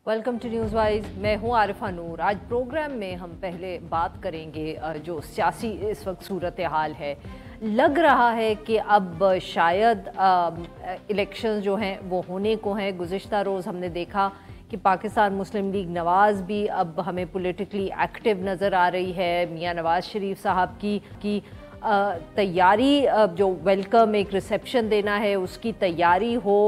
Welcome to news wise. मैं हूं आरिफा नूर। आज प्रोग्राम में हम पहले बात करेंगे जो सियासी इस वक्त सूरत हाल है। लग रहा है कि अब शायद इलेक्शंस जो हैं वो होने को हैं। गुज़िश्ता रोज़ हमने देखा कि पाकिस्तान मुस्लिम लीग नवाज़ भी अब हमें पॉलिटिकली एक्टिव नज़र आ रही है। मियाँ नवाज़ शरीफ साहब की तैयारी, जो वेलकम एक रिसेप्शन देना है उसकी तैयारी हो,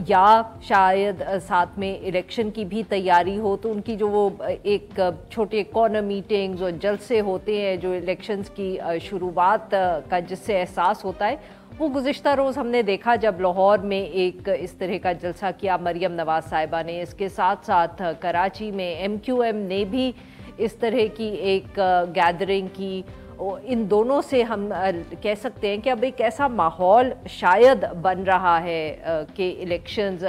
या शायद साथ में इलेक्शन की भी तैयारी हो। तो उनकी जो वो एक छोटे कॉर्नर मीटिंग्स और जलसे होते हैं जो इलेक्शंस की शुरुआत का जिससे एहसास होता है, वो गुज़िश्ता रोज़ हमने देखा जब लाहौर में एक इस तरह का जलसा किया मरियम नवाज़ साहिबा ने। इसके साथ साथ कराची में MQM ने भी इस तरह की एक गैदरिंग की। इन दोनों से हम कह सकते हैं कि अब एक ऐसा माहौल शायद बन रहा है कि इलेक्शंस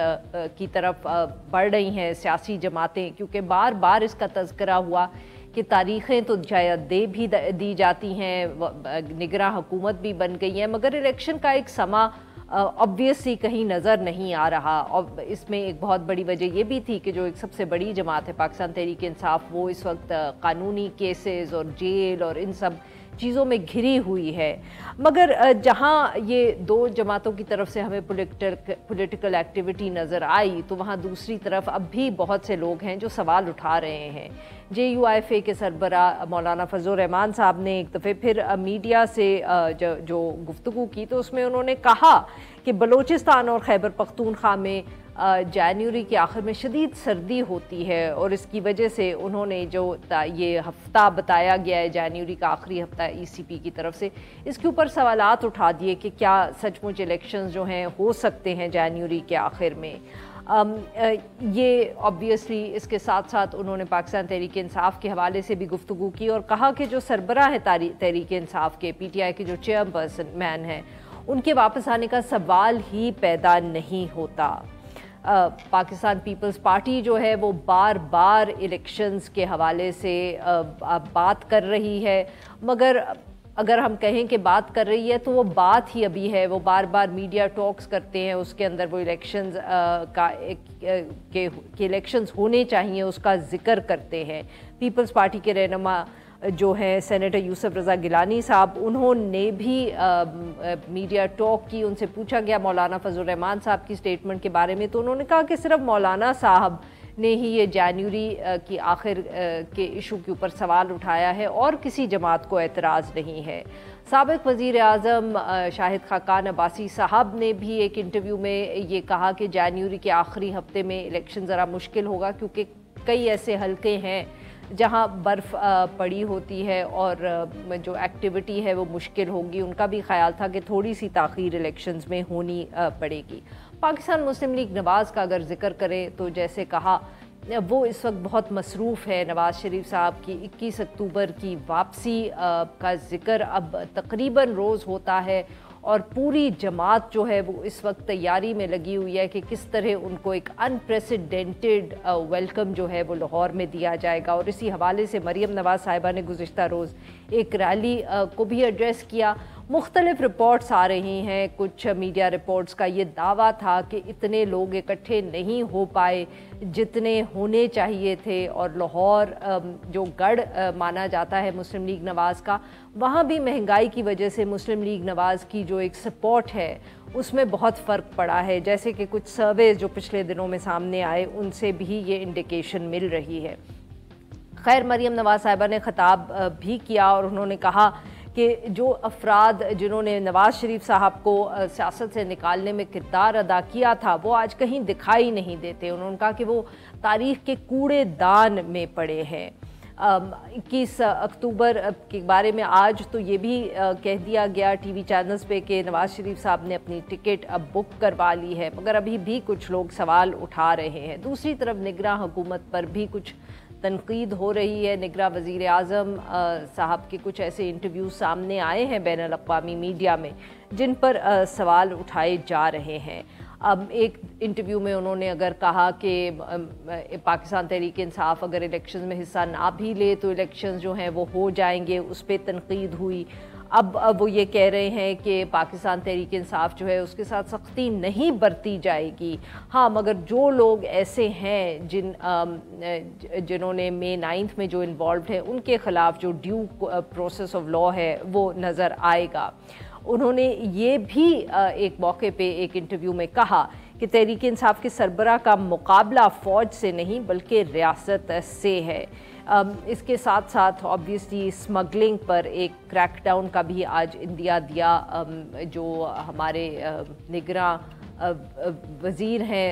की तरफ बढ़ रही हैं सियासी जमातें, क्योंकि बार बार इसका तज़किरा हुआ कि तारीखें तो शायद दी जाती हैं, निगरां हुकूमत भी बन गई है, मगर इलेक्शन का एक समा ऑब्वियसली कहीं नज़र नहीं आ रहा। और इसमें एक बहुत बड़ी वजह ये भी थी कि जो एक सबसे बड़ी जमात है पाकिस्तान तहरीक इंसाफ, वो इस वक्त कानूनी केसेस और जेल और इन सब चीज़ों में घिरी हुई है। मगर जहाँ ये दो जमातों की तरफ से हमें पॉलिटिकल एक्टिविटी नज़र आई, तो वहाँ दूसरी तरफ अब भी बहुत से लोग हैं जो सवाल उठा रहे हैं। JUIFA के सरबरा मौलाना फजल रहमान साहब ने एक दफ़े फिर मीडिया से जो गुफ्तगू की, तो उसमें उन्होंने कहा कि बलूचिस्तान और खैबर पख्तूनख्वा में जनवरी के आखिर में शदीद सर्दी होती है, और इसकी वजह से उन्होंने जो ये हफ्ता बताया गया है जनवरी का आखिरी हफ्ता ECP की तरफ से, इसके ऊपर सवालात उठा दिए कि क्या सचमुच इलेक्शंस जो हैं हो सकते हैं जनवरी के आखिर में। ये ऑब्वियसली इसके साथ साथ उन्होंने पाकिस्तान तहरीक इंसाफ के हवाले से भी गुफ्तगू की और कहा कि जो सरबरा है तहरीक इंसाफ के, PTI के जो चेयरपर्सन मैन हैं, उनके वापस आने का सवाल ही पैदा नहीं होता। पाकिस्तान पीपल्स पार्टी जो है वो बार बार इलेक्शंस के हवाले से बात कर रही है, मगर अगर हम कहें कि बात कर रही है तो वो बात ही अभी है। वो बार बार मीडिया टॉक्स करते हैं, उसके अंदर वो इलेक्शंस के इलेक्शंस होने चाहिए उसका जिक्र करते हैं। पीपल्स पार्टी के रहनुमा जो हैं सेनेटर यूसुफ रज़ा गिलानी साहब, उन्होंने भी मीडिया टॉक की। उनसे पूछा गया मौलाना फजल रहमान साहब की स्टेटमेंट के बारे में, तो उन्होंने कहा कि सिर्फ मौलाना साहब ने ही ये जनवरी की आखिर के इशू के ऊपर सवाल उठाया है और किसी जमात को एतराज़ नहीं है। साबिक़ वज़ीर आज़म शाहिद खाकान अब्बासी साहब ने भी एक इंटरव्यू में ये कहा कि जनवरी के आखिरी हफ्ते में इलेक्शन ज़रा मुश्किल होगा, क्योंकि कई ऐसे हलके हैं जहां बर्फ़ पड़ी होती है और जो एक्टिविटी है वो मुश्किल होगी। उनका भी ख्याल था कि थोड़ी सी ताख़ीर इलेक्शंस में होनी पड़ेगी। पाकिस्तान मुस्लिम लीग नवाज़ का अगर जिक्र करें तो जैसे कहा, वो इस वक्त बहुत मसरूफ़ है। नवाज़ शरीफ साहब की 21 अक्टूबर की वापसी का जिक्र अब तकरीबन रोज़ होता है, और पूरी जमात जो है वो इस वक्त तैयारी में लगी हुई है कि किस तरह उनको एक अनप्रेसिडेंटेड वेलकम जो है वो लाहौर में दिया जाएगा। और इसी हवाले से मरियम नवाज़ साहिबा ने गुज़िश्ता रोज़ एक रैली को भी एड्रेस किया। मुख्तलिफ रिपोर्ट्स आ रही हैं, कुछ मीडिया रिपोर्ट्स का ये दावा था कि इतने लोग इकट्ठे नहीं हो पाए जितने होने चाहिए थे, और लाहौर जो गढ़ माना जाता है मुस्लिम लीग नवाज़ का, वहाँ भी महंगाई की वजह से मुस्लिम लीग नवाज़ की जो एक सपोर्ट है उसमें बहुत फ़र्क पड़ा है। जैसे कि कुछ सर्वेज जो पिछले दिनों में सामने आए, उनसे भी ये इंडिकेशन मिल रही है। खैर, मरियम नवाज़ साहिबा ने ख़िताब भी किया और उन्होंने कहा कि जो अफराद जिन्होंने नवाज़ शरीफ साहब को सियासत से निकालने में किरदार अदा किया था, वो आज कहीं दिखाई नहीं देते। उन्होंने कहा कि वो तारीख़ के कूड़ेदान में पड़े हैं। 21 अक्टूबर के बारे में आज तो ये भी कह दिया गया TV चैनल्स पे कि नवाज़ शरीफ साहब ने अपनी टिकट अब बुक करवा ली है, मगर अभी भी कुछ लोग सवाल उठा रहे हैं। दूसरी तरफ निगरां हुकूमत पर भी कुछ तनकीद हो रही है। निगरां वज़ीर आज़म साहब के कुछ ऐसे इंटरव्यू सामने आए हैं बैनुल अक़वामी मीडिया में, जिन पर सवाल उठाए जा रहे हैं। अब एक इंटरव्यू में उन्होंने अगर कहा कि पाकिस्तान तहरीक इंसाफ अगर इलेक्शन में हिस्सा ना भी ले तो इलेक्शन जो हैं वो हो जाएंगे, उस पर तनकीद हुई। अब वो ये कह रहे हैं कि पाकिस्तान तहरीक इंसाफ जो है उसके साथ सख्ती नहीं बरती जाएगी। हाँ, मगर जो लोग ऐसे हैं जिन्होंने May 9 में जो इन्वॉल्व है उनके ख़िलाफ़ जो ड्यू प्रोसेस ऑफ लॉ है वो नज़र आएगा। उन्होंने ये भी एक मौके पे एक इंटरव्यू में कहा कि तहरीक इंसाफ के सरबराह का मुकाबला फ़ौज से नहीं बल्कि रियासत से है। इसके साथ साथ ऑब्वियसली स्मगलिंग पर एक क्रैकडाउन का भी आज इंदिया दिया। जो हमारे निगरां वज़ीर हैं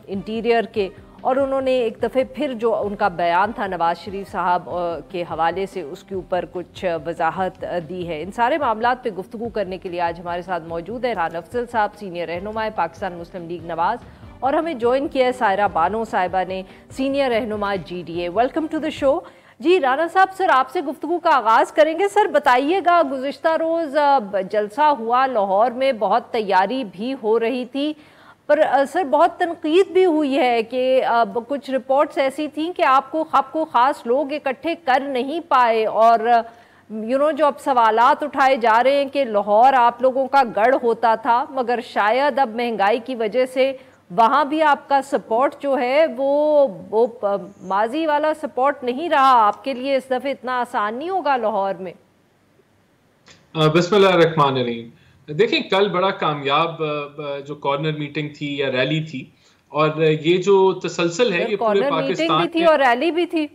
इंटीरियर के, और उन्होंने एक दफ़े फिर जो उनका बयान था नवाज़ शरीफ साहब के हवाले से उसके ऊपर कुछ वजाहत दी है। इन सारे मामलात पे गुफ्तगू करने के लिए आज हमारे साथ मौजूद है राना अफजल साहब, सीनियर रहनुमा पाकिस्तान मुस्लिम लीग नवाज़, और हमें ज्वाइन किया है सायरा बानो साहिबा ने, सीनियर रहनुमा GDA। Welcome to the show. जी राना साहब, सर आपसे गुफ्तगू का आगाज़ करेंगे। सर बताइएगा, गुज़िश्ता रोज़ जलसा हुआ लाहौर में, बहुत तैयारी भी हो रही थी, पर सर बहुत तनकीद भी हुई है कि कुछ रिपोर्ट्स ऐसी थी कि आपको ख़ास लोग इकट्ठे कर नहीं पाए, और जो अब सवालात उठाए जा रहे हैं कि लाहौर आप लोगों का गढ़ होता था, मगर शायद अब महंगाई की वजह से वहाँ भी आपका सपोर्ट जो है वो माजी वाला सपोर्ट नहीं रहा। आपके लिए इस दफ़े इतना आसान नहीं होगा लाहौर में। बिस्मिल्लाह रहमान रहीम। देखिए, कल बड़ा कामयाब जो कॉर्नर मीटिंग थी या रैली थी, और ये जो तसलसल है ये पूरे पाकिस्तान भी थी और रैली भी थी।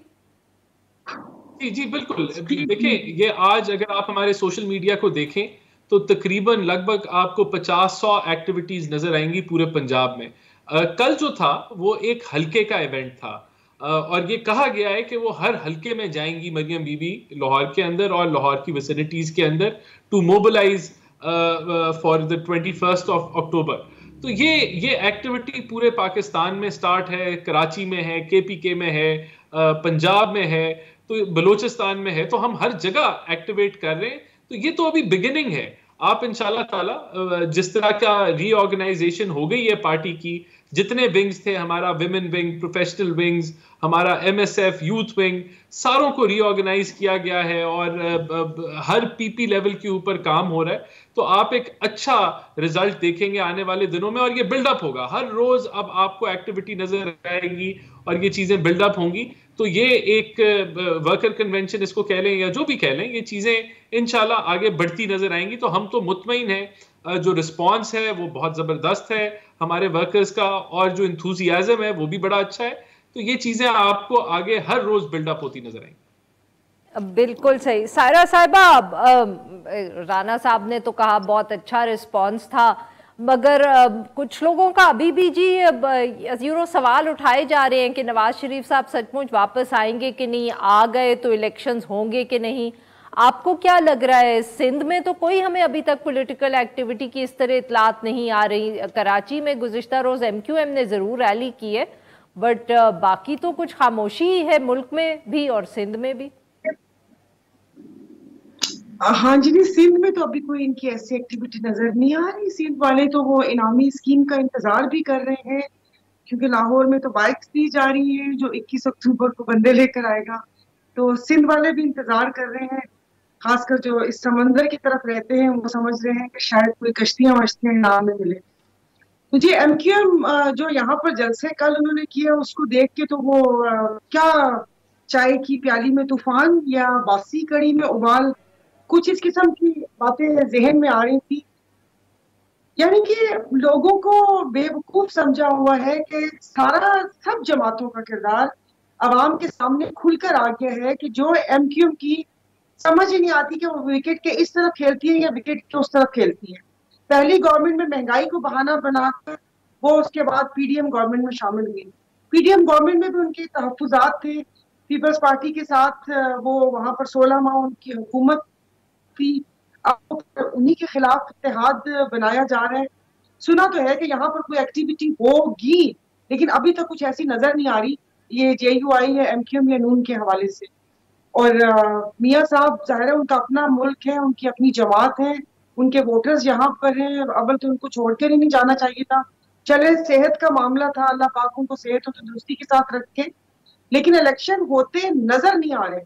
जी जी बिल्कुल। देखिए, ये आज अगर आप हमारे सोशल मीडिया को देखें तो तकरीबन लगभग आपको 50-100 एक्टिविटीज नजर आएंगी पूरे पंजाब में। कल जो था वो एक हल्के का इवेंट था, और ये कहा गया है कि वो हर हल्के में जाएंगी मरियम बीबी लाहौर के अंदर और लाहौर की विसिनिटीज के अंदर टू मोबिलाइज फॉर द 21 अक्टूबर। तो ये एक्टिविटी पूरे पाकिस्तान में स्टार्ट है, कराची में है, KPK में है, पंजाब में है, तो बलोचिस्तान में है, तो हम हर जगह एक्टिवेट कर रहे हैं। तो ये तो अभी बिगिनिंग है। आप इंशाल्लाह ताला जिस तरह का रीऑर्गेनाइजेशन हो गई है पार्टी की, जितने विंग्स थे, हमारा विमेन विंग, प्रोफेशनल विंग्स, हमारा MSF यूथ विंग, सारों को रीऑर्गेनाइज किया गया है और हर PP लेवल के ऊपर काम हो रहा है। तो आप एक अच्छा रिजल्ट देखेंगे आने वाले दिनों में, और ये बिल्डअप होगा। हर रोज अब आपको एक्टिविटी नजर आएगी और ये चीजें बिल्डअप होंगी। तो ये एक वर्कर कन्वेंशन इसको कह लें या जो भी कह लें, ये चीजें इंशाल्लाह आगे बढ़ती नजर आएंगी। तो हम तो मुतमईन हैं, जो रिस्पांस है वो बहुत जबरदस्त है हमारे वर्कर्स का, और जो इंथुजियाज्म है वो भी बड़ा अच्छा है। तो ये चीजें आपको आगे हर रोज बिल्डअप होती नजर आएंगी। बिल्कुल सही। सायरा साहिबा, राना साहब ने तो कहा बहुत अच्छा रिस्पांस था, मगर कुछ लोगों का अभी भी जी सवाल उठाए जा रहे हैं कि नवाज शरीफ साहब सचमुच वापस आएंगे कि नहीं, आ गए तो इलेक्शंस होंगे कि नहीं। आपको क्या लग रहा है? सिंध में तो कोई हमें अभी तक पॉलिटिकल एक्टिविटी की इस तरह इतलात नहीं आ रही। कराची में गुज़िश्ता रोज MQM ने जरूर रैली की है, बट बाकी तो कुछ खामोशी है मुल्क में भी और सिंध में भी। हाँ जी, सिंध में तो अभी कोई इनकी ऐसी एक्टिविटी नजर नहीं आ रही। सिंध वाले तो वो इनामी स्कीम का इंतजार भी कर रहे हैं, क्योंकि लाहौर में तो बाइक्स दी जा रही हैं जो 21 अक्टूबर को बंदे लेकर आएगा। तो सिंध वाले भी इंतजार कर रहे हैं। खासकर जो इस समंदर की तरफ रहते हैं वो समझ रहे हैं कि शायद कोई कश्तियां वश्तियां इनाम में मिले। तो जी MQM जो यहाँ पर जलसे कल उन्होंने किया उसको देख के तो वो क्या चाय की प्याली में तूफान या बासी कड़ी में उबाल, कुछ इस किस्म की बातें जहन में आ रही थी। यानी कि लोगों को बेवकूफ समझा हुआ है कि सब जमातों का किरदार अवाम के सामने खुलकर आ गया है, कि जो MQM की समझ ही नहीं आती कि वो विकेट के इस तरफ खेलती है या विकेट के उस तरफ खेलती है। पहली गवर्नमेंट में महंगाई को बहाना बनाकर वो उसके बाद PDM गवर्नमेंट में शामिल हुई। PDM गवर्नमेंट में भी उनके तहफ्फुज़ात थे पीपल्स पार्टी के साथ। वो वहां पर 16 माह उनकी हुकूमत थी। अब उन्हीं के खिलाफ इत्तेहाद बनाया जा रहा है। सुना तो है कि यहाँ पर कोई एक्टिविटी होगी, लेकिन अभी तक कुछ ऐसी नजर नहीं आ रही, ये JUI या MQM या नून के हवाले से। और मियाँ साहब जाहिर है उनका अपना मुल्क है, उनकी अपनी जमात है, उनके वोटर्स यहाँ पर हैं। अव्वल तो उनको छोड़कर ही नहीं जाना चाहिए था। चले, सेहत का मामला था, अल्लाह पाक उनको सेहत और तंदुरुस्ती के साथ रखे, लेकिन इलेक्शन होते नजर नहीं आ रहे।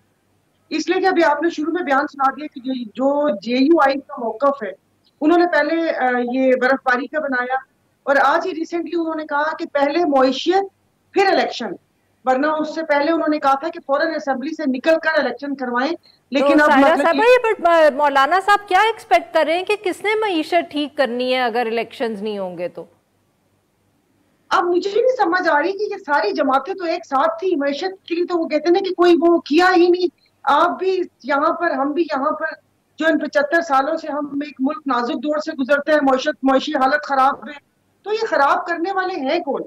इसलिए कि अभी आपने शुरू में बयान सुना दिया कि जो JUI का मौकफ है, उन्होंने पहले ये बर्फबारी का बनाया, और आज ही रिसेंटली उन्होंने कहा कि पहले मईशियत फिर इलेक्शन, वरना उससे पहले उन्होंने कहा था कि फौरन असेंबली से निकलकर इलेक्शन करवाएं। लेकिन तो अब मतलब मौलाना साहब क्या एक्सपेक्ट कर रहे हैं कि किसने मईशत ठीक करनी है अगर इलेक्शंस नहीं होंगे तो? अब मुझे नहीं समझ आ रही कि ये सारी जमातें तो एक साथ थी मईशत के लिए, तो वो कहते हैं ना कि कोई वो किया ही नहीं। आप भी यहाँ पर, हम भी यहाँ पर, जो इन 75 सालों से हम एक मुल्क नाजुक दौर से गुजरते हैं, मईशी हालत खराब है, तो ये खराब करने वाले हैं कौन?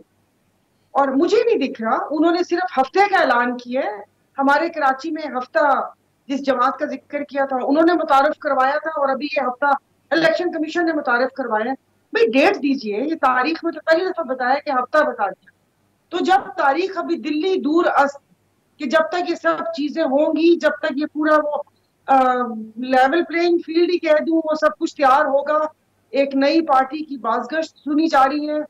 और मुझे नहीं दिख रहा। उन्होंने सिर्फ हफ्ते का ऐलान किया है। हमारे कराची में हफ्ता जिस जमात का जिक्र किया था उन्होंने मुतारफ करवाया था, और अभी ये हफ्ता इलेक्शन कमीशन ने मुतारफ करवाया है। भाई डेट दीजिए, ये तारीख में तो पहली दफा बताया कि हफ्ता बता दिया, तो जब तारीख अभी दिल्ली दूर कि जब तक ये सब चीजें होंगी, जब तक ये पूरा वो लेवल प्लेइंग फील्ड ही कह दूं, वो सब कुछ तैयार होगा। एक नई पार्टी की बाज़गश्त सुनी जा रही है,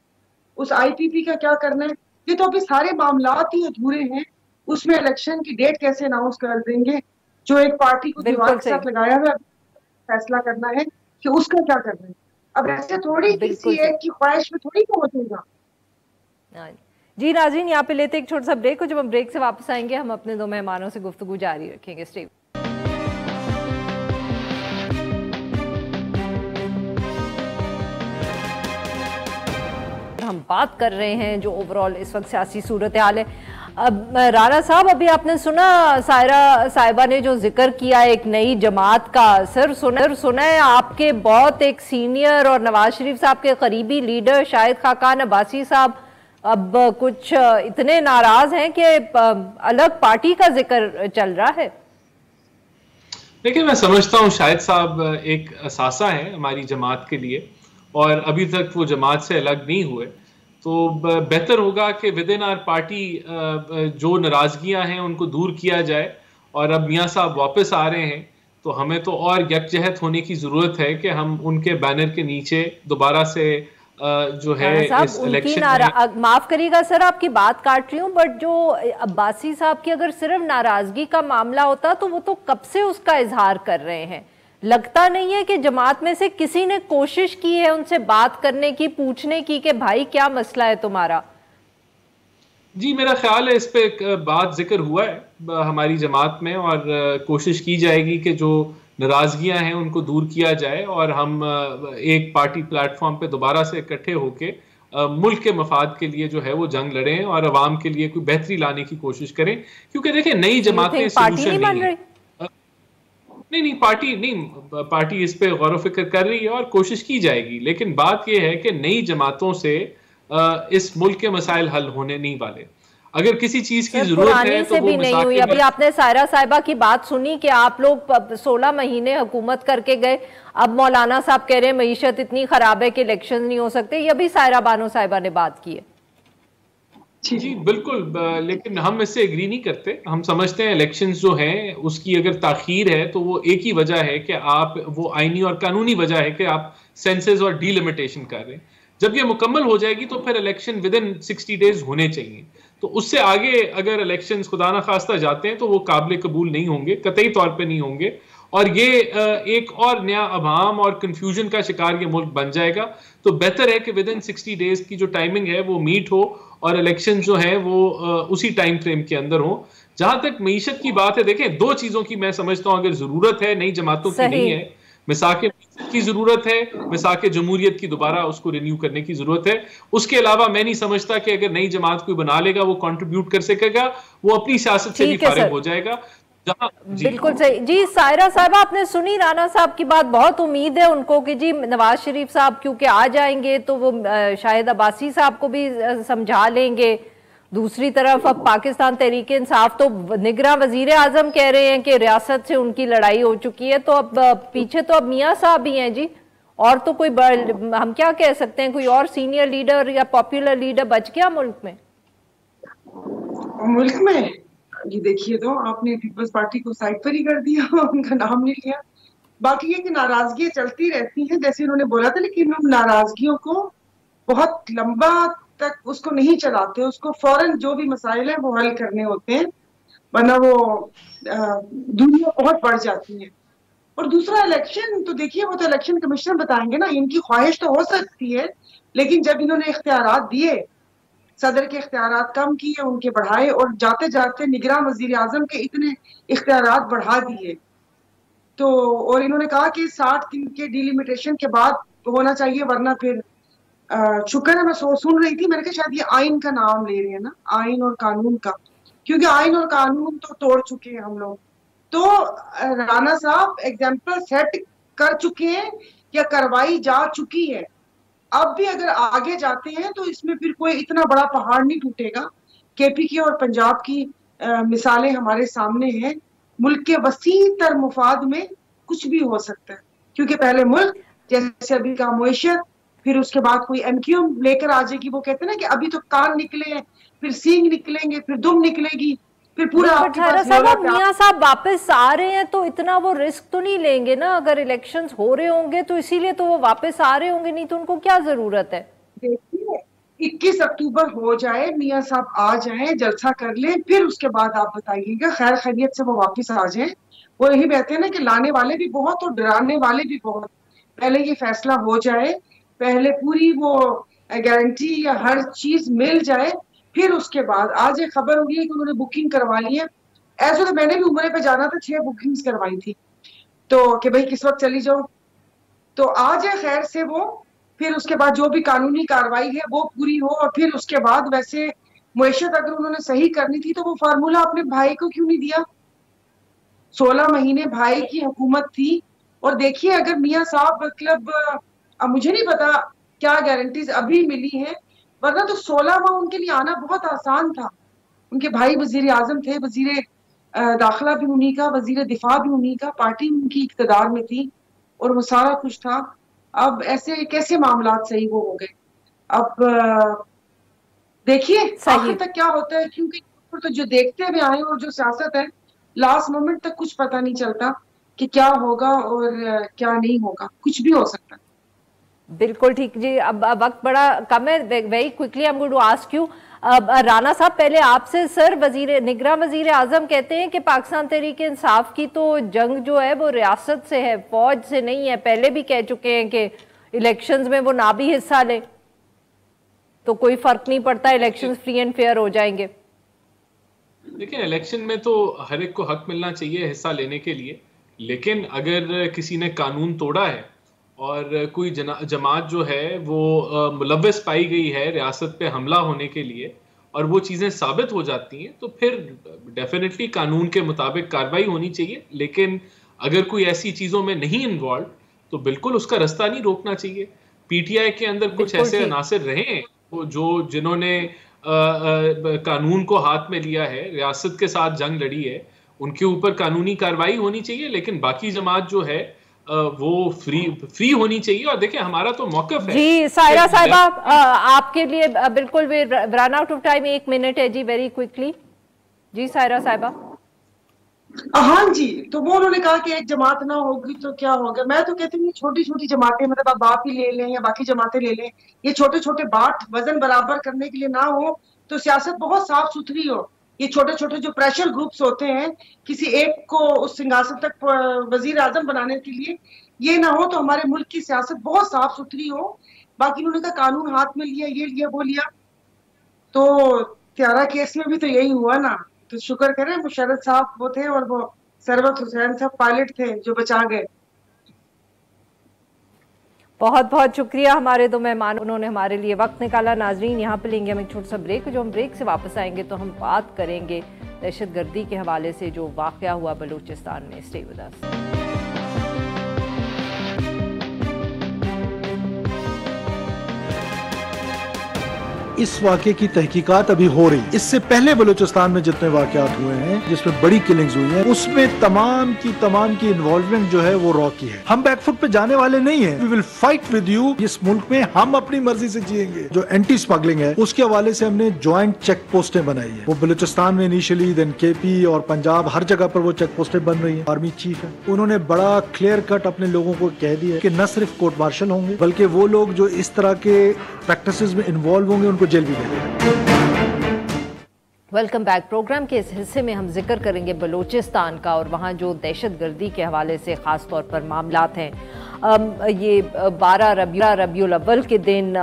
उस IPP का क्या करना है, ये तो अभी सारे मामलात ही अधूरे हैं। उसमें इलेक्शन की डेट कैसे अनाउंस कर देंगे? जो एक पार्टी को दीवार के साथ लगाया हुआ फैसला करना है कि उसका क्या करना है। अब ऐसे थोड़ी किसी एक की ख्वाहिश में थोड़ी तो हो जाएगा। जी नाज़रीन, यहाँ पे लेते एक छोटा सा ब्रेक हो। जब हम ब्रेक से वापस आएंगे हम अपने दो मेहमानों से गुफ्तगू जारी रखेंगे। स्टे हम बात कर रहे हैं जो ओवरऑल इस वक्त सियासी सूरत हाल है। अब राना साहब, अभी आपने सुना सायरा साहिबा ने जो जिक्र किया एक नई जमात का, सर सुना है आपके बहुत एक सीनियर और नवाज शरीफ साहब के करीबी लीडर शाहिद खाकान अब्बासी साहब अब कुछ इतने नाराज हैं कि अलग पार्टी का जिक्र चल रहा है। देखिए, मैं समझता हूँ शाहिद साहब एक असासा है हमारी जमात के लिए, और अभी तक वो जमात से अलग नहीं हुए। तो बेहतर होगा कि विद इन आवर पार्टी जो नाराजगियां हैं उनको दूर किया जाए। और अब मियाँ साहब वापस आ रहे हैं तो हमें तो और यकजहत होने की ज़रूरत है कि हम उनके बैनर के नीचे दोबारा से जो है इस इलेक्शन। माफ करिएगा सर, आपकी बात काट रही हूँ, बट जो अब्बासी साहब की अगर सिर्फ नाराजगी का मामला होता तो वो तो कब से उसका इजहार कर रहे हैं। लगता नहीं है कि जमात में से किसी ने कोशिश की है उनसे बात करने की, पूछने की कि भाई क्या मसला है तुम्हारा? जी, मेरा ख्याल है इस पे बात जिक्र हुआ है हमारी जमात में, और कोशिश की जाएगी कि जो नाराजगियां हैं उनको दूर किया जाए और हम एक पार्टी प्लेटफॉर्म पे दोबारा से इकट्ठे होके मुल्क के मफाद के लिए जो है वो जंग लड़ें और अवाम के लिए कोई बेहतरी लाने की कोशिश करें। क्योंकि देखिए, नई जमातें सोल्यूशन नहीं है। नहीं, पार्टी इस पे गौर फिक्र कर रही है और कोशिश की जाएगी, लेकिन बात यह है कि नई जमातों से इस मुल्क के मसाइल हल होने नहीं वाले। अगर किसी चीज की जरूरत है तो वो नहीं हुई। अभी आपने सायरा साहिबा की बात सुनी कि आप लोग 16 महीने हुकूमत करके गए, अब मौलाना साहब कह रहे हैं मईशत इतनी खराब है कि इलेक्शन नहीं हो सकते। ये भी सायरा बानो साहिबा ने बात की है। जी बिल्कुल, लेकिन हम इससे एग्री नहीं करते। हम समझते हैं इलेक्शंस जो हैं उसकी अगर ताखीर है तो वो एक ही वजह है कि आप, वो आईनी और कानूनी वजह है कि आप सेंसस और डीलिमिटेशन कर रहे हैं। जब ये मुकम्मल हो जाएगी तो फिर इलेक्शन विद इन 60 डेज होने चाहिए। तो उससे आगे अगर इलेक्शंस खुदा ना खास्ता जाते हैं तो वो काबिल कबूल नहीं होंगे, कतई तौर पे नहीं होंगे, और ये एक और नया अभाम और कंफ्यूजन का शिकार ये मुल्क बन जाएगा। तो बेहतर है कि विद इन 60 डेज की जो टाइमिंग है वो मीट हो और इलेक्शन जो है वो उसी टाइम फ्रेम के अंदर हो। जहां तक मईशत की बात है, देखें, दो चीजों की मैं समझता हूं अगर जरूरत है, नई जमातों की नहीं है। मिसाके की जरूरत है, मिसाके जमहूरियत की दोबारा उसको रिन्यू करने की जरूरत है। उसके अलावा मैं नहीं समझता कि अगर नई जमात कोई बना लेगा वो कंट्रीब्यूट कर सकेगा, वो अपनी सियासत से भी फारिग हो जाएगा। बिल्कुल सही। जी सायरा साहब, आपने सुनी राना साहब की बात, बहुत उम्मीद है उनको कि जी नवाज शरीफ साहब क्योंकि आ जाएंगे तो वो शायद अब्बासी साहब को भी समझा लेंगे। दूसरी तरफ अब पाकिस्तान तहरीक इंसाफ तो निगरान वजीर आजम कह रहे हैं कि रियासत से उनकी लड़ाई हो चुकी है, तो अब पीछे तो अब मियाँ साहब ही हैं जी, और तो कोई हम क्या कह सकते हैं, कोई और सीनियर लीडर या पॉपुलर लीडर बच गया मुल्क में? ये देखिए, तो आपने पीपल्स पार्टी को साइड पर ही कर दिया, उनका नाम नहीं लिया। बाकी ये कि नाराजगियां चलती रहती हैं जैसे उन्होंने बोला था, लेकिन हम नाराजगियों को बहुत लंबा तक उसको नहीं चलाते, उसको फौरन जो भी मसाइल है वो हल करने होते हैं। वरना वो दूरियां बहुत बढ़ जाती हैं। और दूसरा इलेक्शन तो देखिए, वो तो इलेक्शन कमिश्नर बताएंगे ना, इनकी ख्वाहिश तो हो सकती है, लेकिन जब इन्होंने इख्तियारात दिए, सदर के इख्तियारात कम किए, उनके बढ़ाए, और जाते जाते निगरां वजीर आजम के इतने इख्तियारात बढ़ा दिए, तो और इन्होंने कहा कि 60 दिन के डिलिमिटेशन के बाद होना चाहिए, वरना फिर शुक्र है मैं सुन रही थी, मैंने कहा शायद ये आइन का नाम ले रहे हैं ना, आइन और कानून का, क्योंकि आइन और कानून तो तोड़ चुके हैं हम लोग। तो राणा साहब एग्जाम्पल सेट कर चुके हैं या करवाई जा चुकी है। अब भी अगर आगे जाते हैं तो इसमें फिर कोई इतना बड़ा पहाड़ नहीं टूटेगा। केपी की और पंजाब की मिसालें हमारे सामने हैं। मुल्क के वसी तर मुफाद में कुछ भी हो सकता है, क्योंकि पहले मुल्क जैसे अभी का मुइशत, फिर उसके बाद कोई एमक्यूएम लेकर आ जाएगी। वो कहते हैं ना कि अभी तो कान निकले हैं, फिर सींग निकलेंगे, फिर दुम निकलेगी, फिर पूरा आपके पास मियां साहब वापस आ रहे हैं तो इतना वो रिस्क तो नहीं लेंगे ना, अगर इलेक्शंस हो रहे होंगे तो इसीलिए तो वो वापस आ रहे होंगे, नहीं तो उनको क्या जरूरत है। देखिए 21 अक्टूबर हो जाए, मियां साहब आ जाएं, जलसा कर लें, फिर उसके बाद आप बताइएगा, खैर खैरियत से वो वापस आ जाएं। वो यही कहते हैं ना कि लाने वाले भी बहुत और डराने वाले भी बहुत। पहले ये फैसला हो जाए, पहले पूरी वो गारंटी या हर चीज मिल जाए, फिर उसके बाद आज ये खबर हो रही है कि उन्होंने बुकिंग करवा ली है। ऐसे तो मैंने भी उम्रे पे जाना था, 6 बुकिंग्स करवाई थी, तो कि भाई किस वक्त चली जाओ, तो आज है खैर से वो, फिर उसके बाद जो भी कानूनी कार्रवाई है वो पूरी हो, और फिर उसके बाद वैसे मुइशत अगर उन्होंने सही करनी थी तो वो फार्मूला अपने भाई को क्यों नहीं दिया। 16 महीने भाई की हुकूमत थी। और देखिए अगर मियां साहब मतलब अब मुझे नहीं पता क्या गारंटीज अभी मिली हैं, वरना तो 16 माह उनके लिए आना बहुत आसान था। उनके भाई वजीर आजम थे, वजीर दाखिला भी उन्हीं का, वजीर दिफा भी उन्हीं का, पार्टी उनकी इक्तदार में थी और वो सारा कुछ था। अब ऐसे कैसे मामला सही वो हो गए। अब देखिए आखिर तक क्या होता है, क्योंकि तो जो देखते हुए आए और जो सियासत है, लास्ट मोमेंट तक कुछ पता नहीं चलता कि क्या होगा और क्या नहीं होगा, कुछ भी हो सकता है। बिल्कुल ठीक जी। अब वक्त बड़ा कम है, very quickly I am going to ask you Rana साहब, पहले आपसे सर, निगरां वजीर आजम कहते हैं कि पाकिस्तान तहरीक इंसाफ की तो जंग जो है वो रियासत से है, फौज से नहीं है। पहले भी कह चुके हैं कि इलेक्शंस में वो ना भी हिस्सा ले तो कोई फर्क नहीं पड़ता, इलेक्शंस फ्री एंड फेयर हो जाएंगे। देखिए इलेक्शन में तो हर एक को हक मिलना चाहिए हिस्सा लेने के लिए, लेकिन अगर किसी ने कानून तोड़ा है और कोई जमात जो है वो मुलव्वस पाई गई है रियासत पे हमला होने के लिए और वो चीज़ें साबित हो जाती हैं, तो फिर डेफिनेटली कानून के मुताबिक कार्रवाई होनी चाहिए। लेकिन अगर कोई ऐसी चीज़ों में नहीं इन्वॉल्व तो बिल्कुल उसका रास्ता नहीं रोकना चाहिए। पीटीआई के अंदर कुछ ऐसे अनासिर रहे जो जिन्होंने कानून को हाथ में लिया है, रियासत के साथ जंग लड़ी है, उनके ऊपर कानूनी कार्रवाई होनी चाहिए। लेकिन बाकी जमात जो है वो फ्री होनी चाहिए। और देखिए हमारा तो मौक़िफ़ है जी। सायरा साहिबा आपके लिए बिल्कुल run out of time, 1 minute है जी, वेरी क्विकली जी सायरा साहिबा। हाँ जी, तो वो उन्होंने कहा कि एक जमात ना होगी तो क्या होगा। मैं तो कहती हूँ छोटी छोटी जमातें, मतलब आप बाप ही ले लें या बाकी जमातें ले लें, ये छोटे छोटे बाट वजन बराबर करने के लिए ना हो तो सियासत बहुत साफ सुथरी हो। ये छोटे छोटे जो प्रेशर ग्रुप्स होते हैं किसी एक को उस सिंहासन तक वजीर आजम बनाने के लिए, ये ना हो तो हमारे मुल्क की सियासत बहुत साफ सुथरी हो। बाकी उन्होंने कहा कानून हाथ में लिया, ये लिया वो लिया, तो त्यारा केस में भी तो यही हुआ ना। तो शुक्र करें मुशर्रफ साहब वो थे और वो सरवत हुसैन साहब पायलट थे जो बचा गए। बहुत बहुत शुक्रिया हमारे दो मेहमान, उन्होंने हमारे लिए वक्त निकाला। नाजरीन यहाँ पे लेंगे हम एक छोटा सा ब्रेक, जो हम ब्रेक से वापस आएंगे तो हम बात करेंगे दहशतगर्दी के हवाले से जो वाक़या हुआ बलूचिस्तान में। Stay with us. इस वाक़े की तहकीकात अभी हो रही। इससे पहले बलूचिस्तान में जितने वाक़यात हुए हैं जिसमें बड़ी किलिंग्स हुई हैं, उसमें तमाम की इन्वॉल्वमेंट जो है वो रॉ की है। हम बैकफुट पे जाने वाले नहीं हैं। We will fight with you. इस मुल्क में हम अपनी मर्जी से जिएंगे। जो एंटी स्मगलिंग है उसके हवाले से हमने ज्वाइंट चेक पोस्टें बनाई है। वो बलूचिस्तान में इनिशियली, देन केपी और पंजाब, हर जगह पर वो चेक पोस्टें बन रही है। आर्मी चीफ है, उन्होंने बड़ा क्लियर कट अपने लोगों को कह दिया कि न सिर्फ कोर्ट मार्शल होंगे बल्कि वो लोग जो इस तरह के प्रैक्टिसेस में इन्वॉल्व होंगे उनको जेल भी देंगे। Welcome back. प्रोग्राम के इस हिस्से में हम जिक्र करेंगे बलूचिस्तान का और वहाँ जो दहशतगर्दी के हवाले से ख़ास तौर पर मामलात हैं। ये 12 रबीउल अव्वल के दिन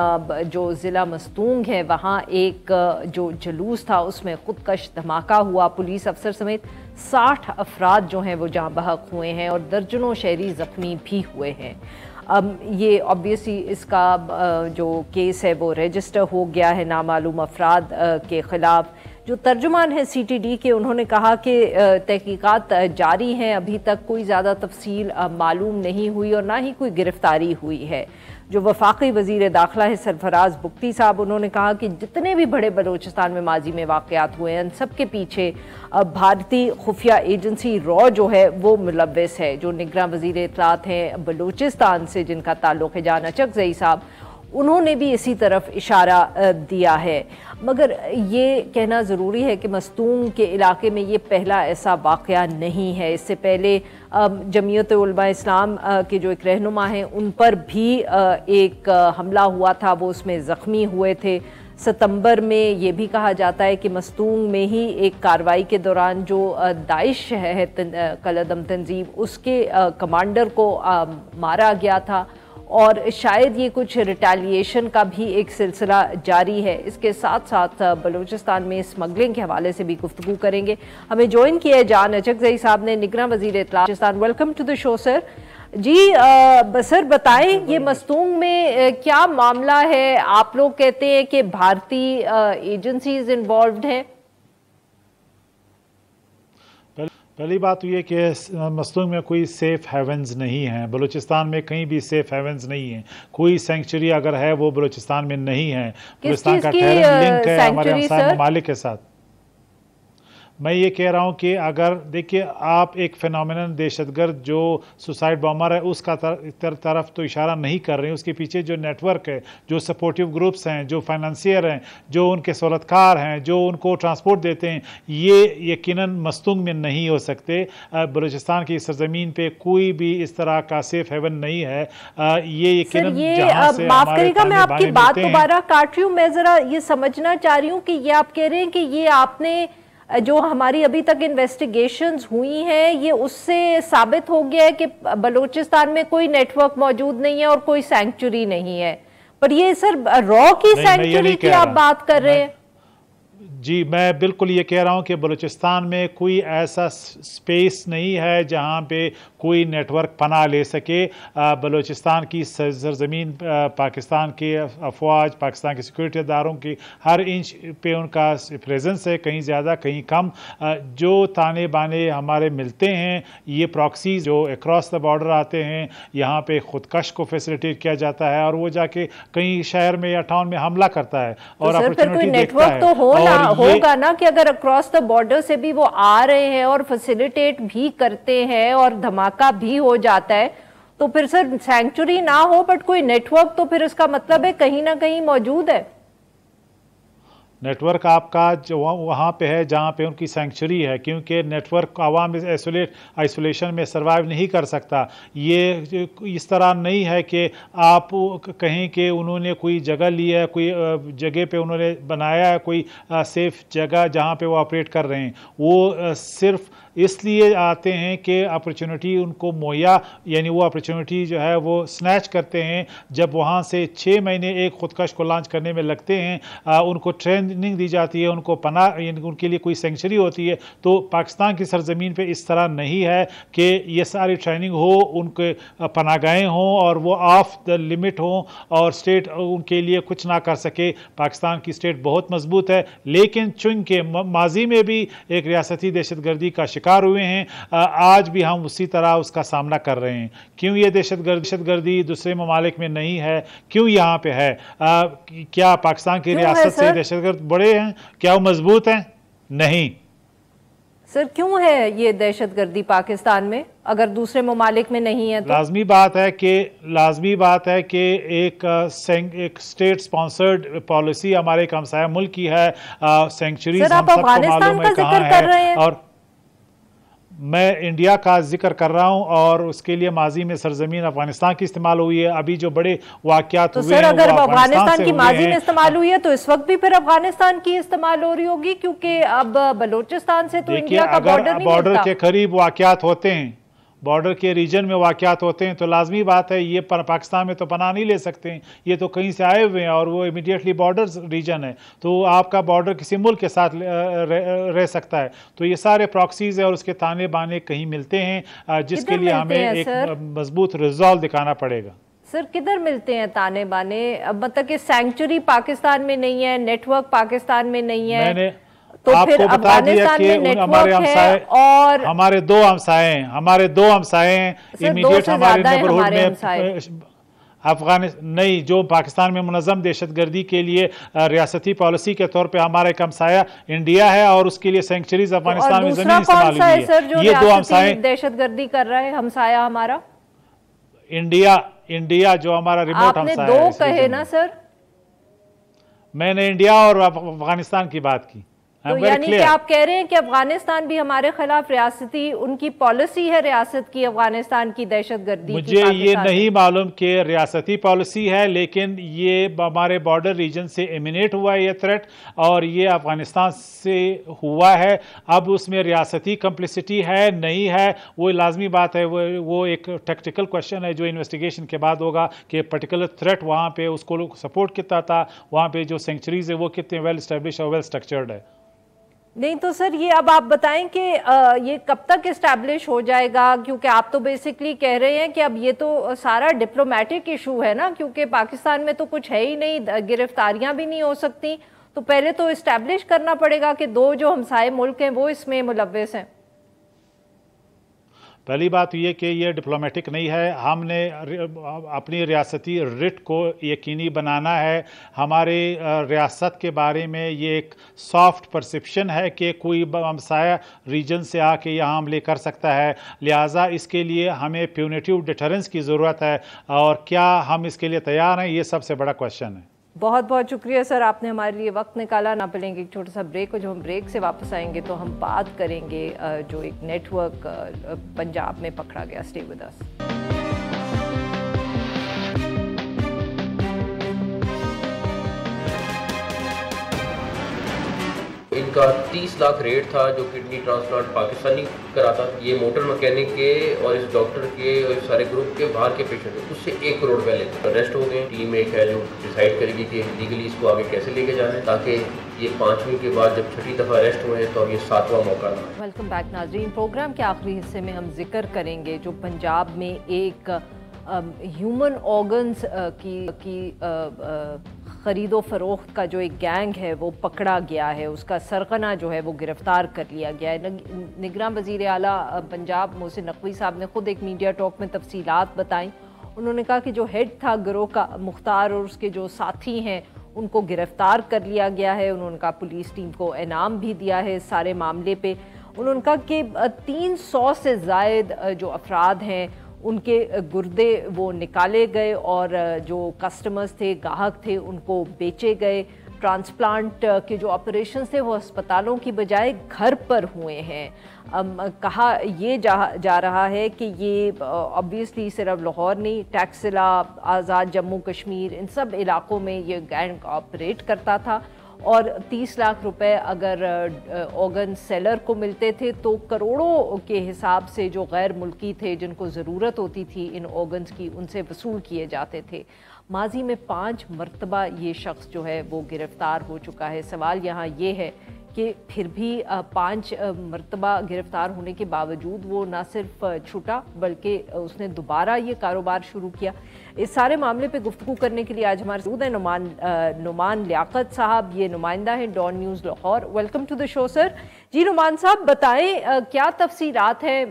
जो ज़िला मस्तूंग है वहाँ एक जो जुलूस था उसमें खुदकश धमाका हुआ। पुलिस अफसर समेत 60 अफराद जो हैं वो जाँ बहक हुए हैं और दर्जनों शहरी ज़ख्मी भी हुए हैं। ये ऑब्वियसली इसका जो केस है वो रजिस्टर हो गया है नामालूम अफराद के ख़िलाफ़। जो तर्जुमान है CTD के, उन्होंने कहा कि तहकीकात जारी हैं, अभी तक कोई ज़्यादा तफसील मालूम नहीं हुई और ना ही कोई गिरफ्तारी हुई है। जो वफाकी वज़ीर दाखिला है सरफराज बुख्ती साहब, उन्होंने कहा कि जितने भी बड़े बलूचिस्तान में माजी में वाक़यात हुए हैं, सब के पीछे भारतीय खुफिया एजेंसी रॉ जो है वो मुलव्वस है। जो निगरान वज़ीर इत्तलात हैं बलूचिस्तान से जिनका ताल्लुक़ है जान अचकज़ई साहब, उन्होंने भी इसी तरफ इशारा दिया है। मगर ये कहना ज़रूरी है कि मस्तूंग के इलाके में ये पहला ऐसा वाक़या नहीं है। इससे पहले जमीयत उलमा इस्लाम के जो एक रहनुमा हैं उन पर भी एक हमला हुआ था, वो उसमें ज़ख्मी हुए थे। सितंबर में ये भी कहा जाता है कि मस्तूंग में ही एक कार्रवाई के दौरान जो दाइश है कलअदम तंजीम, उसके कमांडर को मारा गया था और शायद ये कुछ रिटेलिएशन का भी एक सिलसिला जारी है। इसके साथ साथ बलूचिस्तान में स्मगलिंग के हवाले से भी गुफ्तगू करेंगे। हमें ज्वाइन किया है जान अचकज़ई साहब ने, निगरान वज़ीर इत्तलात Balochistan. Welcome to the show sir. जी सर बताएं ये मस्तूंग में क्या मामला है? आप लोग कहते हैं कि भारतीय एजेंसीज इन्वॉल्व्ड हैं। पहली बात ये कि मस्तूंग में कोई सेफ़ हेवन्स नहीं हैं। बलूचिस्तान में कहीं भी सेफ़ हेवन्स नहीं है। कोई सेंचुरी अगर है वो बलूचिस्तान में नहीं है। बलूचिस्तान का टेरर लिंक है हमारे हमसाया ममालिक के साथ। मैं ये कह रहा हूँ कि अगर देखिए आप एक फिनोमिनन दहशतगर्द जो सुसाइड बॉम्बर है उसका तरफ तो इशारा नहीं कर रहे हैं। उसके पीछे जो नेटवर्क है, जो सपोर्टिव ग्रुप्स हैं, जो फाइनेंसियर हैं, जो उनके सहूलतकार हैं, जो उनको ट्रांसपोर्ट देते हैं, ये यकीनन मस्तूंग में नहीं हो सकते। बलूचिस्तान की सरजमीन पे कोई भी इस तरह का सेफ हेवन नहीं है। ये यकीनन जहां से माफ करिएगा मैं आपकी बात दोबारा काट रही हूँ। मैं जरा ये समझना चाह रही हूँ कि ये आप कह रहे हैं कि ये आपने जो हमारी अभी तक इन्वेस्टिगेशंस हुई हैं ये उससे साबित हो गया है कि बलूचिस्तान में कोई नेटवर्क मौजूद नहीं है और कोई सैंक्चुरी नहीं है। पर ये सर रॉ की सैंक्चुरी की आप बात कर रहे हैं? जी मैं बिल्कुल ये कह रहा हूँ कि बलूचिस्तान में कोई ऐसा स्पेस नहीं है जहाँ पे कोई नेटवर्क पनाह ले सके। बलूचिस्तान की सरजमीन पाकिस्तान के अफवाज, पाकिस्तान के सिक्योरिटी इदारों की हर इंच पे उनका प्रेजेंस है, कहीं ज़्यादा कहीं कम। जो ताने बाने हमारे मिलते हैं, ये प्रॉक्सीज जो अक्रॉस द बॉर्डर आते हैं, यहाँ पे खुदकश को फैसिलिटेट किया जाता है और वो जाके कहीं शहर में या टाउन में हमला करता है और अपॉर्चुनिटी देखता है। तो होगा ना कि अगर अक्रॉस द बॉर्डर से भी वो आ रहे हैं और फैसिलिटेट भी करते हैं और धमाका भी हो जाता है, तो फिर सर सैंक्चुरी ना हो बट कोई नेटवर्क तो फिर इसका मतलब है कहीं ना कहीं मौजूद है। नेटवर्क आपका जो वहाँ पे है जहाँ पे उनकी सेंचुरी है, क्योंकि नेटवर्क आवाम आइसोलेशन में सर्वाइव नहीं कर सकता। ये इस तरह नहीं है कि आप कहें कि उन्होंने कोई जगह ली है, कोई जगह पे उन्होंने बनाया है कोई सेफ जगह जहाँ पे वो ऑपरेट कर रहे हैं। वो सिर्फ इसलिए आते हैं कि अपॉर्चुनिटी उनको मुहैया, यानी वो अपॉर्चुनिटी जो है वो स्नैच करते हैं। जब वहाँ से 6 महीने एक खुदकश को लॉन्च करने में लगते हैं, उनको ट्रेनिंग दी जाती है, उनको पनाह यानी उनके लिए कोई सेंचुरी होती है। तो पाकिस्तान की सरजमीन पे इस तरह नहीं है कि ये सारी ट्रेनिंग हो, उनके पनाहगाहें हों और वो ऑफ द लिमिट हों और स्टेट उनके लिए कुछ ना कर सके। पाकिस्तान की स्टेट बहुत मजबूत है, लेकिन चूंकि माजी में भी एक रियासती दहशतगर्दी का शिकार हुए हैं, आज भी हम उसी तरह उसका सामना कर रहे हैं। क्यों ये दहशतगर्दी दूसरे ममालिक में नहीं है, क्यों यहाँ पे है? क्या पाकिस्तान की रियासत से दहशतगर्द बड़े हैं? क्या वो मजबूत हैं? नहीं सर। क्यों है ये दहशतगर्दी पाकिस्तान में अगर दूसरे ममालिक में नहीं है तो? लाजमी बात है कि एक स्टेट स्पॉन्सर्ड पॉलिसी हमारे एक हमसाया मुल्क की है। सेंचुरीज हम सबको मालूम है कहाँ है। और मैं इंडिया का जिक्र कर रहा हूं और उसके लिए माजी में सरजमीन अफगानिस्तान की इस्तेमाल हुई है। अभी जो बड़े वाकयात तो हुए सर हैं अगर वो अफगानिस्तान की माजी में हैं। इस्तेमाल हुई है तो इस वक्त भी फिर अफगानिस्तान की इस्तेमाल हो रही होगी, क्योंकि अब बलूचिस्तान से तो इंडिया का बॉर्डर नहीं बॉर्डर मिलता। के करीब वाकयात होते हैं, बॉर्डर के रीजन में वाकयात होते हैं तो लाजमी बात है ये पाकिस्तान में तो पनाह नहीं ले सकते हैं, ये तो कहीं से आए हुए हैं और वो इमीडिएटली बॉर्डर रीजन है, तो आपका बॉर्डर किसी मुल्क के साथ रह सकता है। तो ये सारे प्रॉक्सीज है और उसके ताने बाने कहीं मिलते हैं, जिसके लिए हमें एक मजबूत रिजॉल्व दिखाना पड़ेगा। सर किधर मिलते हैं ताने बाने? अब मतलब कि सैंक्चुरी पाकिस्तान में नहीं है, नेटवर्क पाकिस्तान में नहीं है, मैंने तो आपको फिर बता दिया कि हमारे हमसाए और हमारे दो हमसाए हैं इमीडिएट हमारे नेबरहुड में अफगानिस्तान नहीं, जो पाकिस्तान में मुनज़्ज़म दहशतगर्दी के लिए रियासती पॉलिसी के तौर पे हमारा एक हमसाया इंडिया है और उसके लिए सेंचुरीज अफगानिस्तान में जमीन इस्तेमाल हुई है। ये दो हमसाए दहशतगर्दी कर रहा है हमसाया हमारा इंडिया जो हमारा रिमोट हमसाया है। आपने दो कहे ना सर? मैंने इंडिया और अफगानिस्तान की बात की। तो यानी कि आप कह रहे हैं कि अफगानिस्तान भी हमारे खिलाफ रियासती उनकी पॉलिसी है रियासत की अफगानिस्तान की दहशतगर्दी। मुझे ये नहीं मालूम कि रियासती पॉलिसी है, लेकिन ये हमारे बॉर्डर रीजन से एमिनेट हुआ है ये थ्रेट और ये अफगानिस्तान से हुआ है। अब उसमें रियासती कम्प्लिसिटी है नहीं है वो लाजमी बात है, वो एक टेक्निकल क्वेश्चन है जो इन्वेस्टिगेशन के बाद होगा कि पर्टिकुलर थ्रेट वहाँ पे उसको सपोर्ट कितना था, वहाँ पे जो सेंचुरीज है वो कितने वेल स्टैब्लिश और वेल स्ट्रक्चर्ड है। नहीं तो सर ये अब आप बताएं कि ये कब तक इस्टेब्लिश हो जाएगा, क्योंकि आप तो बेसिकली कह रहे हैं कि अब ये तो सारा डिप्लोमेटिक इशू है ना, क्योंकि पाकिस्तान में तो कुछ है ही नहीं, गिरफ्तारियां भी नहीं हो सकती, तो पहले तो इस्टेब्लिश करना पड़ेगा कि दो जो हमसाए मुल्क हैं वो इसमें मुलव्वस हैं। पहली बात यह कि ये डिप्लोमेटिक नहीं है, हमने अपनी रियासती रिट को यकीनी बनाना है। हमारे रियासत के बारे में ये एक सॉफ्ट परसेप्शन है कि कोई हमसाया रीजन से आके यहाँ हमले कर सकता है, लिहाजा इसके लिए हमें प्यूनिटिव डिटरेंस की ज़रूरत है और क्या हम इसके लिए तैयार हैं, ये सबसे बड़ा क्वेश्चन है। बहुत बहुत शुक्रिया सर, आपने हमारे लिए वक्त निकाला। ना पड़ेंगे एक छोटा सा ब्रेक, और जो हम ब्रेक से वापस आएंगे तो हम बात करेंगे जो एक नेटवर्क पंजाब में पकड़ा गया। Stay with us. इनका 30 लाख रेट था जो किडनी ट्रांसप्लांट पाकिस्तानी कराता। ये मोटर मैकेनिक के और इस डॉक्टर के और इस सारे ग्रुप के बाहर के पेशेंट है, उससे 1 करोड़ रुपए लेते। अरेस्ट हो गए। टीम एक है जो डिसाइड करेगी कि लीगली इसको आगे कैसे लेके जाना है, ताकि ये 5वीं के बाद जब 6ठी दफ़ा अरेस्ट हुए हैं तो अब ये 7वां मौका ना। वेलकम बैक नाज़रीन। प्रोग्राम के आखिरी हिस्से में हम जिक्र करेंगे जो पंजाब में एक ह्यूमन ऑर्गन्स की ख़रीदो फ़रोख्त का जो एक गैंग है वो पकड़ा गया है, उसका सरगना जो है वो गिरफ़्तार कर लिया गया है। निगरान वज़ीर आला पंजाब मोहसिन नकवी साहब ने ख़ुद एक मीडिया टॉक में तफसीलात बताई। उन्होंने कहा कि जो हेड था गिरोह का मुख्तार और उसके जो साथी हैं उनको गिरफ़्तार कर लिया गया है। उन्होंने कहा पुलिस टीम को इनाम भी दिया है इस सारे मामले पे। उन्होंने कहा कि 300 से ज़ायद जो अफराद हैं उनके गुर्दे वो निकाले गए और जो कस्टमर्स थे, गाहक थे, उनको बेचे गए। ट्रांसप्लांट के जो ऑपरेशन थे वो अस्पतालों की बजाय घर पर हुए हैं। कहा ये जा रहा है कि ये ऑब्वियसली सिर्फ लाहौर नहीं, टैक्सिला, आज़ाद जम्मू कश्मीर, इन सब इलाकों में ये गैंग ऑपरेट करता था और 30 लाख रुपए अगर ऑर्गन सेलर को मिलते थे तो करोड़ों के हिसाब से जो गैर मुल्की थे जिनको ज़रूरत होती थी इन ऑर्गन्स की, उनसे वसूल किए जाते थे। माजी में 5 मरतबा ये शख्स जो है वो गिरफ़्तार हो चुका है। सवाल यहाँ ये है कि फिर भी 5 मरतबा गिरफ़्तार होने के बावजूद वो ना सिर्फ छूटा बल्कि उसने दोबारा ये कारोबार शुरू किया। इस सारे मामले पे गुफ्तगू करने के लिए आज हमारे साथ हैं नुमान लियाकत साहब, ये नुमाइंदा हैं Dawn news Lahore. Welcome to the show sir. जी नुमान साहब बताएं क्या तफसीलात हैं,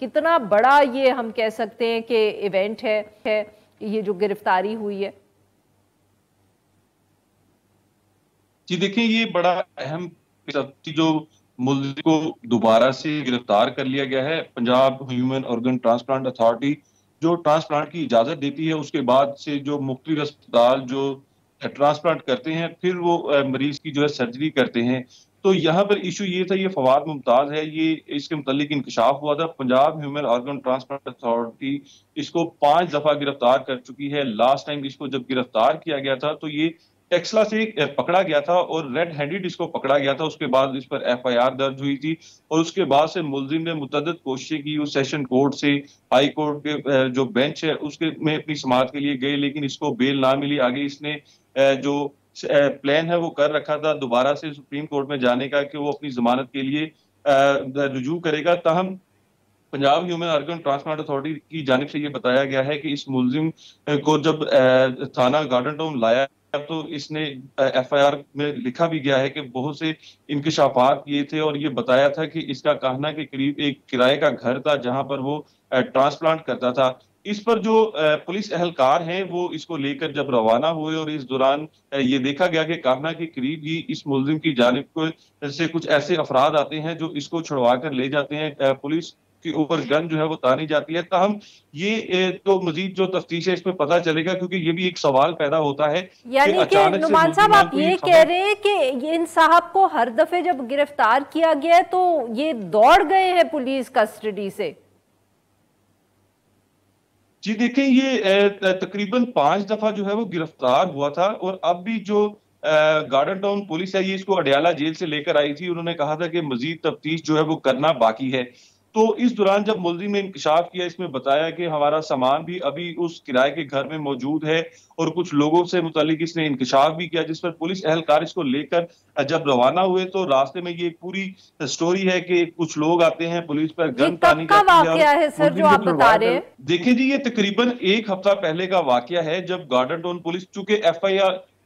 कितना बड़ा ये हम कह सकते हैं कि इवेंट है ये जो गिरफ्तारी हुई है? जी देखिए, ये बड़ा अहम जो मुल्ज़िम को दोबारा से गिरफ्तार कर लिया गया है। Punjab human organ transplant authority जो ट्रांसप्लांट की इजाजत देती है, उसके बाद से जो मुख्तलिफ अस्पताल जो ट्रांसप्लांट करते हैं फिर वो मरीज की जो है सर्जरी करते हैं, तो यहाँ पर इशू ये था, ये फवाद मुमताज है, ये इसके मुतालिक इंकशाफ हुआ था। Punjab human organ transplant authority इसको 5 दफा गिरफ्तार कर चुकी है। लास्ट टाइम इसको जब गिरफ्तार किया गया था तो ये टेक्सला से पकड़ा गया था और रेड हैंडेड इसको पकड़ा गया था। उसके बाद इस पर FIR दर्ज हुई थी और उसके बाद से मुलजिम ने मुतअद्दिद कोशिशें की। वो सेशन कोर्ट से हाई कोर्ट के जो बेंच है उसके में अपनी समाअत के लिए गए, लेकिन इसको बेल ना मिली। आगे इसने जो प्लान है वो कर रखा था दोबारा से सुप्रीम कोर्ट में जाने का कि वो अपनी जमानत के लिए रुजू करेगा। ताहम Punjab human organ transplant authority की जानिब से ये बताया गया है कि इस मुलजिम को जब थाना गार्डन टाउन लाया तो इसने FIR में लिखा भी गया है कि बहुत से इंकशाफात किए थे और ये बताया था कि इसका कहना के करीब एक किराए का घर था जहां पर वो ट्रांसप्लांट करता था। इस पर जो पुलिस एहलकार हैं वो इसको लेकर जब रवाना हुए और इस दौरान ये देखा गया कि कामना के करीब ही इस मुलजिम की जानिब को से कुछ ऐसे अफराद आते हैं जो इसको छुड़वा कर ले जाते हैं। पुलिस के ऊपर गन जो है वो तानी जाती है। ताहम ये तो मजीद जो तफ्तीश है इसमें पता चलेगा, क्योंकि ये भी एक सवाल पैदा होता है। यानी कि नुमान साहब आप ये कह रहे हैं कि इन साहब को हर दफे जब गिरफ्तार किया गया तो ये दौड़ गए हैं पुलिस कस्टडी से? जी देखें, ये तकरीबन 5 दफा जो है वो गिरफ्तार हुआ था और अब भी जो गार्डन टाउन पुलिस है ये इसको अडयाला जेल से लेकर आई थी। उन्होंने कहा था कि मजीद तफ्तीश जो है वो करना बाकी है। तो इस दौरान जब मुलजिम ने इंकशाफ किया, इसमें बताया कि हमारा सामान भी अभी उस किराए के घर में मौजूद है और कुछ लोगों से मुतालिक इसने इंकशाफ भी किया, जिस पर पुलिस एहलकार इसको लेकर जब रवाना हुए तो रास्ते में ये पूरी स्टोरी है कि कुछ लोग आते हैं, पुलिस पर गन तानी जाती है सर जो आप बता रहे हैं? देखिए जी, ये तकरीबन 1 हफ्ता पहले का वाकया है जब गार्डन टाउन पुलिस, चूंकि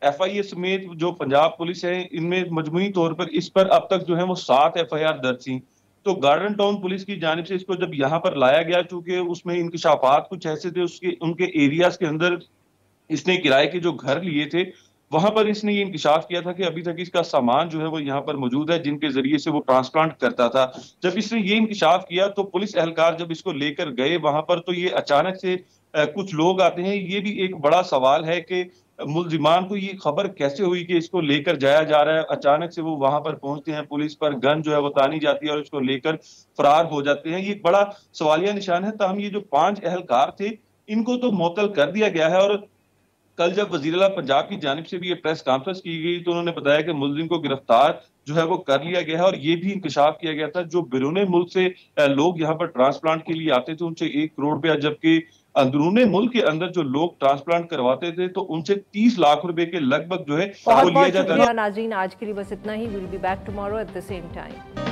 FIA समेत जो पंजाब पुलिस है इनमें मजमूई तौर पर इस पर अब तक जो है वो 7 FIR दर्ज थी। तो गार्डन टाउन पुलिस की जानिब से इसको जब यहाँ पर लाया गया, चूंकि उसमें इंकशाफात कुछ ऐसे थे उसके उनके एरियाज के अंदर इसने किराए के जो घर लिए थे वहां पर इसने ये इंकशाफ किया था कि अभी तक इसका सामान जो है वो यहाँ पर मौजूद है जिनके जरिए से वो ट्रांसप्लांट करता था। जब इसने ये इंकशाफ किया तो पुलिस एहलकार जब इसको लेकर गए वहां पर तो ये अचानक से कुछ लोग आते हैं। ये भी एक बड़ा सवाल है कि मुलजिमान को ये खबर कैसे हुई कि इसको लेकर जाया जा रहा है। अचानक से वो वहां पर पहुंचते हैं, पुलिस पर गन जो है वो तानी जाती है और इसको लेकर फरार हो जाते हैं। ये एक बड़ा सवालिया निशान है। ताहम ये जो 5 एहलकार थे इनको तो मुअत्तल कर दिया गया है और कल जब वज़ीर-ए-आला पंजाब की जानिब से भी ये प्रेस कॉन्फ्रेंस की गई तो उन्होंने बताया कि मुलजिम को गिरफ्तार जो है वो कर लिया गया है और ये भी इंकशाफ किया गया था जो बैरून मुल्क से लोग यहाँ पर ट्रांसप्लांट के लिए आते थे उनसे 1 करोड़ रुपया, जबकि अंदरूनी मुल्क के अंदर जो लोग ट्रांसप्लांट करवाते थे तो उनसे 30 लाख रुपए के लगभग जो है वो लिया जाता है। नाज़रीन आज के लिए बस इतना ही। Will be back tomorrow at the same time.